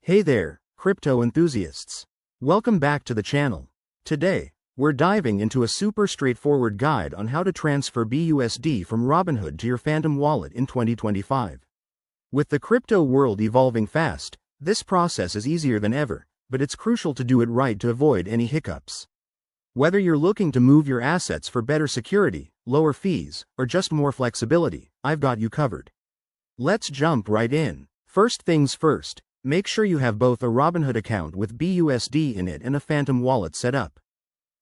Hey there, crypto enthusiasts. Welcome back to the channel. Today, we're diving into a super straightforward guide on how to transfer BUSD from Robinhood to your Phantom wallet in 2025. With the crypto world evolving fast, this process is easier than ever, but it's crucial to do it right to avoid any hiccups. Whether you're looking to move your assets for better security, lower fees, or just more flexibility, I've got you covered. Let's jump right in. First things first, make sure you have both a Robinhood account with BUSD in it and a Phantom wallet set up.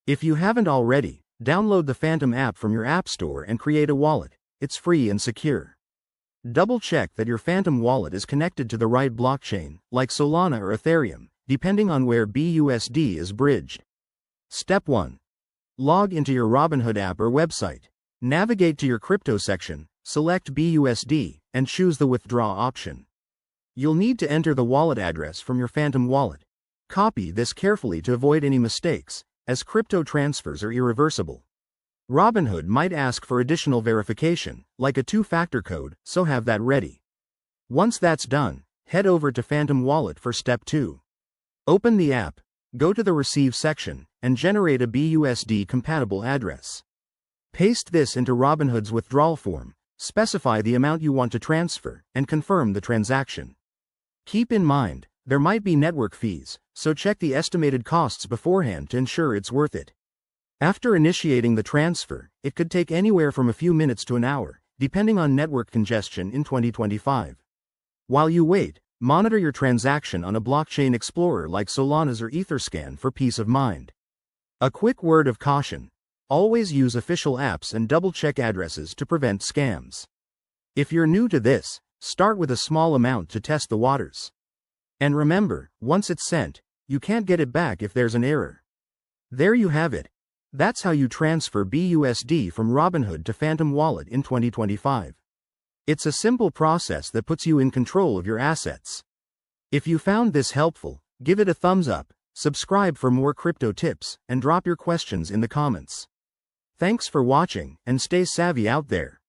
If you haven't already, download the Phantom app from your app store and create a wallet. It's free and secure. Double check that your Phantom wallet is connected to the right blockchain, like Solana or Ethereum, depending on where BUSD is bridged. Step 1. Log into your Robinhood app or website. Navigate to your crypto section, select BUSD, and choose the withdraw option. You'll need to enter the wallet address from your Phantom wallet. Copy this carefully to avoid any mistakes, as crypto transfers are irreversible. Robinhood might ask for additional verification, like a two-factor code, so have that ready. Once that's done, head over to Phantom Wallet for Step 2. Open the app, go to the Receive section, and generate a BUSD-compatible address. Paste this into Robinhood's withdrawal form, specify the amount you want to transfer, and confirm the transaction. Keep in mind, there might be network fees, so check the estimated costs beforehand to ensure it's worth it. After initiating the transfer, it could take anywhere from a few minutes to an hour, depending on network congestion in 2025. While you wait, monitor your transaction on a blockchain explorer like Solana's or Etherscan for peace of mind. A quick word of caution: always use official apps and double-check addresses to prevent scams. If you're new to this, start with a small amount to test the waters. And remember, once it's sent, you can't get it back if there's an error. There you have it. That's how you transfer BUSD from Robinhood to Phantom Wallet in 2025. It's a simple process that puts you in control of your assets. If you found this helpful, give it a thumbs up, subscribe for more crypto tips, and drop your questions in the comments. Thanks for watching, and stay savvy out there.